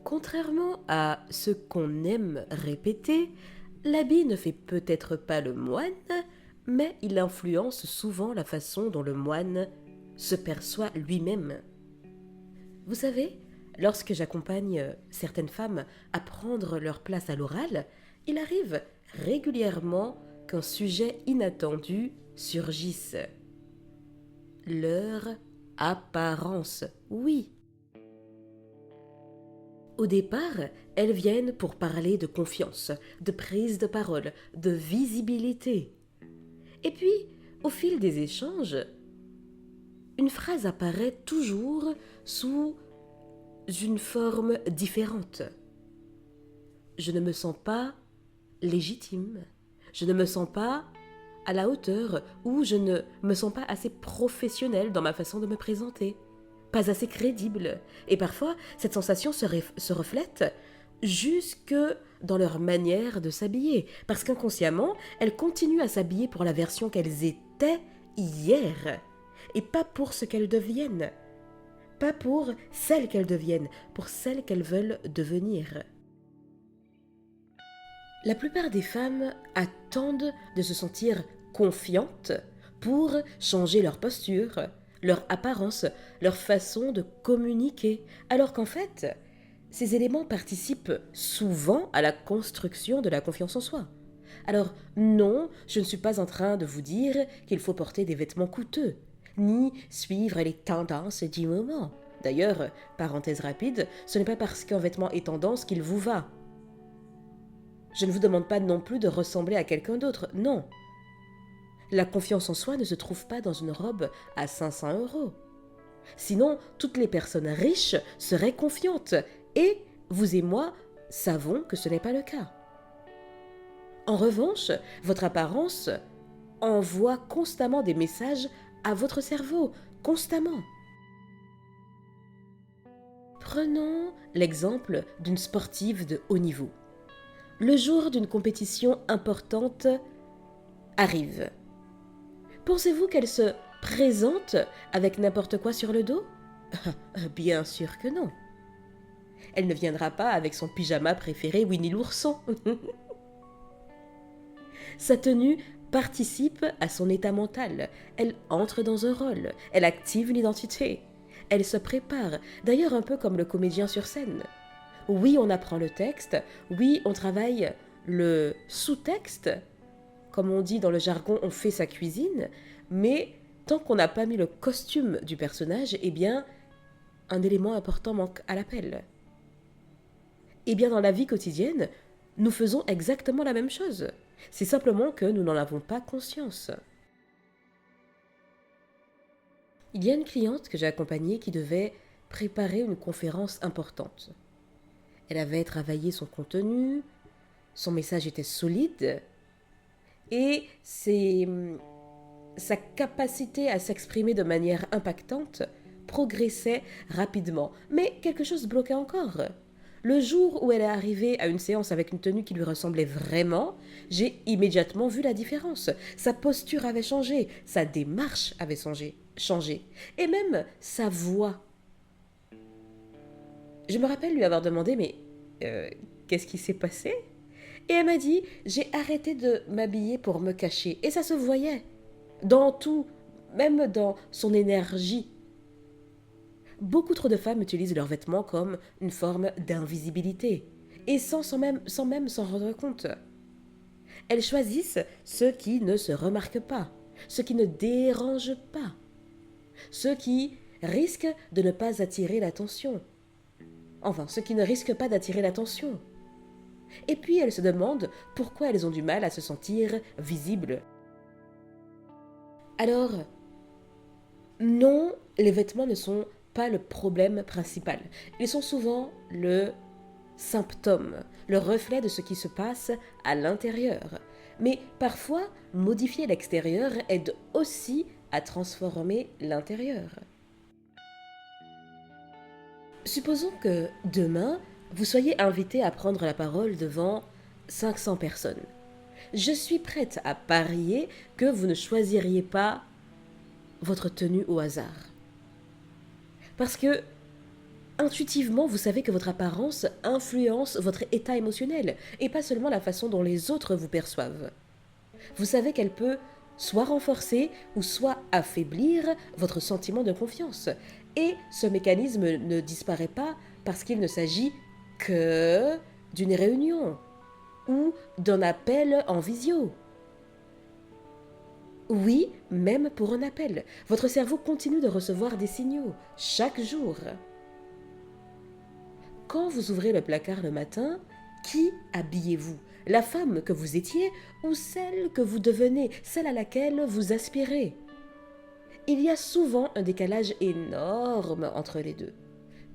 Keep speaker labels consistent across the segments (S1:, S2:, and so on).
S1: Contrairement à ce qu'on aime répéter, l'habit ne fait peut-être pas le moine, mais il influence souvent la façon dont le moine se perçoit lui-même. Vous savez, lorsque j'accompagne certaines femmes à prendre leur place à l'oral, il arrive régulièrement qu'un sujet inattendu surgisse. Leur apparence, oui. Au départ, elles viennent pour parler de confiance, de prise de parole, de visibilité. Et puis, au fil des échanges, une phrase apparaît toujours sous une forme différente. Je ne me sens pas légitime, je ne me sens pas à la hauteur ou je ne me sens pas assez professionnelle dans ma façon de me présenter, pas assez crédible. Et parfois, cette sensation se reflète jusque dans leur manière de s'habiller, parce qu'inconsciemment, elles continuent à s'habiller pour la version qu'elles étaient hier, et pas pour ce qu'elles deviennent, pas pour celle qu'elles deviennent, pour celle qu'elles veulent devenir. La plupart des femmes attendent de se sentir confiantes pour changer leur posture, leur apparence, leur façon de communiquer, alors qu'en fait, ces éléments participent souvent à la construction de la confiance en soi. Alors non, je ne suis pas en train de vous dire qu'il faut porter des vêtements coûteux, ni suivre les tendances du moment. D'ailleurs, parenthèse rapide, ce n'est pas parce qu'un vêtement est tendance qu'il vous va. Je ne vous demande pas non plus de ressembler à quelqu'un d'autre, non. La confiance en soi ne se trouve pas dans une robe à 500 €. Sinon, toutes les personnes riches seraient confiantes, et vous et moi savons que ce n'est pas le cas. En revanche, votre apparence envoie constamment des messages à votre cerveau, constamment. Prenons l'exemple d'une sportive de haut niveau. Le jour d'une compétition importante arrive. Pensez-vous qu'elle se présente avec n'importe quoi sur le dos? Bien sûr que non. Elle ne viendra pas avec son pyjama préféré Winnie l'ourson. Sa tenue participe à son état mental. Elle entre dans un rôle. Elle active une identité. Elle se prépare, d'ailleurs un peu comme le comédien sur scène. Oui, on apprend le texte. Oui, on travaille le sous-texte. Comme on dit dans le jargon, on fait sa cuisine. Mais tant qu'on n'a pas mis le costume du personnage, eh bien, un élément important manque à l'appel. Eh bien, dans la vie quotidienne, nous faisons exactement la même chose. C'est simplement que nous n'en avons pas conscience. Il y a une cliente que j'ai accompagnée qui devait préparer une conférence importante. Elle avait travaillé son contenu, son message était solide, et sa capacité à s'exprimer de manière impactante progressait rapidement. Mais quelque chose bloquait encore. Le jour où elle est arrivée à une séance avec une tenue qui lui ressemblait vraiment, j'ai immédiatement vu la différence. Sa posture avait changé, sa démarche avait changé, et même sa voix. Je me rappelle lui avoir demandé, mais qu'est-ce qui s'est passé? Et elle m'a dit, j'ai arrêté de m'habiller pour me cacher. Et ça se voyait, dans tout, même dans son énergie. Beaucoup trop de femmes utilisent leurs vêtements comme une forme d'invisibilité, et sans même s'en rendre compte. Elles choisissent ce qui ne se remarque pas, ce qui ne dérange pas, ce qui risque de ne pas attirer l'attention. Enfin, ce qui ne risque pas d'attirer l'attention. Et puis elles se demandent pourquoi elles ont du mal à se sentir visibles. Alors, non, les vêtements ne sont pas le problème principal. Ils sont souvent le symptôme, le reflet de ce qui se passe à l'intérieur. Mais parfois, modifier l'extérieur aide aussi à transformer l'intérieur. Supposons que demain, vous soyez invité à prendre la parole devant 500 personnes. Je suis prête à parier que vous ne choisiriez pas votre tenue au hasard. Parce que Intuitivement, vous savez que votre apparence influence votre état émotionnel et pas seulement la façon dont les autres vous perçoivent. Vous savez qu'elle peut soit renforcer ou soit affaiblir votre sentiment de confiance. Et ce mécanisme ne disparaît pas parce qu'il ne s'agit que d'une réunion ou d'un appel en visio. Oui, même pour un appel, votre cerveau continue de recevoir des signaux chaque jour. Quand vous ouvrez le placard le matin, qui habillez-vous? La femme que vous étiez ou celle que vous devenez, celle à laquelle vous aspirez? Il y a souvent un décalage énorme entre les deux.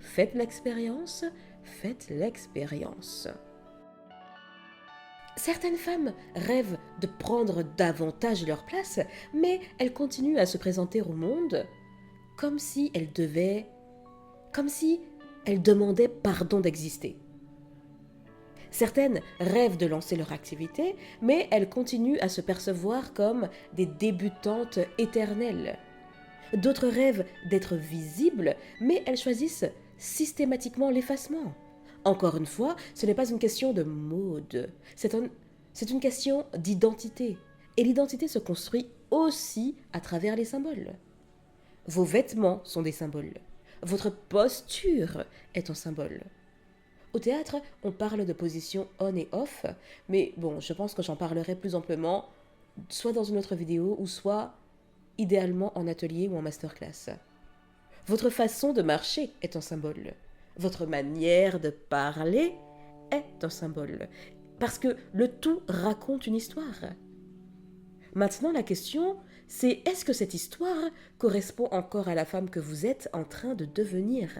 S1: Faites l'expérience, faites l'expérience. Certaines femmes rêvent de prendre davantage leur place, mais elles continuent à se présenter au monde comme si elles demandaient pardon d'exister. Certaines rêvent de lancer leur activité, mais elles continuent à se percevoir comme des débutantes éternelles. D'autres rêvent d'être visibles, mais elles choisissent systématiquement l'effacement. Encore une fois, ce n'est pas une question de mode, c'est une question d'identité. Et l'identité se construit aussi à travers les symboles. Vos vêtements sont des symboles. Votre posture est un symbole. Au théâtre, on parle de position on et off, mais bon, je pense que j'en parlerai plus amplement, soit dans une autre vidéo, ou soit idéalement en atelier ou en masterclass. Votre façon de marcher est un symbole. Votre manière de parler est un symbole. Parce que le tout raconte une histoire. Maintenant, la question, c'est est-ce que cette histoire correspond encore à la femme que vous êtes en train de devenir?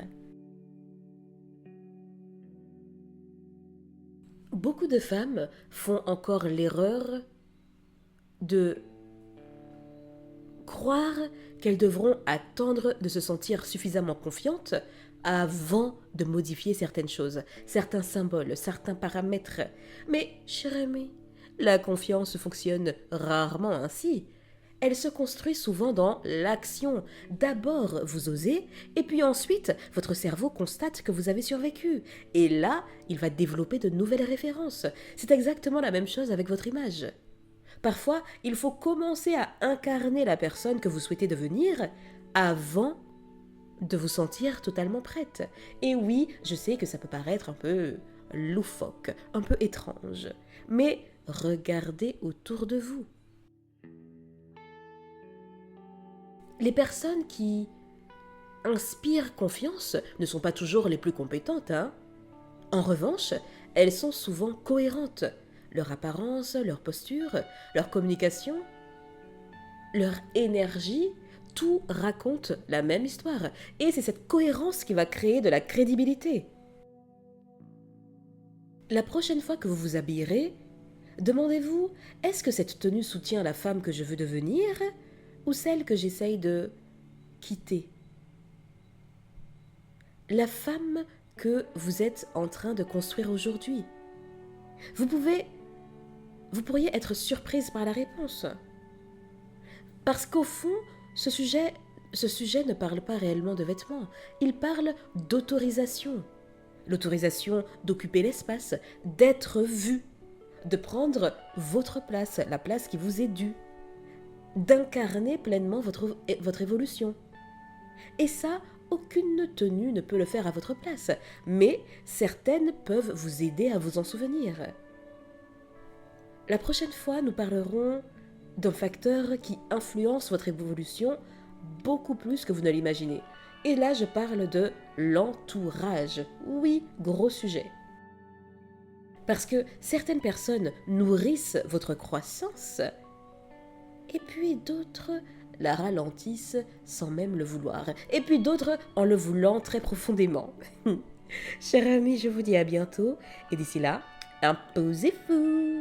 S1: Beaucoup de femmes font encore l'erreur de croire qu'elles devront attendre de se sentir suffisamment confiantes avant de modifier certaines choses, certains symboles, certains paramètres. Mais, chère amie, la confiance fonctionne rarement ainsi. Elle se construit souvent dans l'action. D'abord, vous osez, et puis ensuite, votre cerveau constate que vous avez survécu. Et là, il va développer de nouvelles références. C'est exactement la même chose avec votre image. Parfois, il faut commencer à incarner la personne que vous souhaitez devenir avant de vous sentir totalement prête. Et oui, je sais que ça peut paraître un peu loufoque, un peu étrange, mais regardez autour de vous. Les personnes qui inspirent confiance ne sont pas toujours les plus compétentes, hein. En revanche, elles sont souvent cohérentes. Leur apparence, leur posture, leur communication, leur énergie, tout raconte la même histoire. Et c'est cette cohérence qui va créer de la crédibilité. La prochaine fois que vous vous habillerez, demandez-vous, est-ce que cette tenue soutient la femme que je veux devenir ou celle que j'essaye de quitter? La femme que vous êtes en train de construire aujourd'hui. Vous pourriez être surprise par la réponse. Parce qu'au fond, ce sujet ne parle pas réellement de vêtements. Il parle d'autorisation. L'autorisation d'occuper l'espace, d'être vu, de prendre votre place, la place qui vous est due, d'incarner pleinement votre évolution. Et ça, aucune tenue ne peut le faire à votre place, mais certaines peuvent vous aider à vous en souvenir. La prochaine fois, nous parlerons d'un facteur qui influence votre évolution beaucoup plus que vous ne l'imaginez. Et là, je parle de l'entourage. Oui, gros sujet. Parce que certaines personnes nourrissent votre croissance, et puis d'autres la ralentissent sans même le vouloir, et puis d'autres en le voulant très profondément. Chers amis, je vous dis à bientôt, et d'ici là, imposez-vous!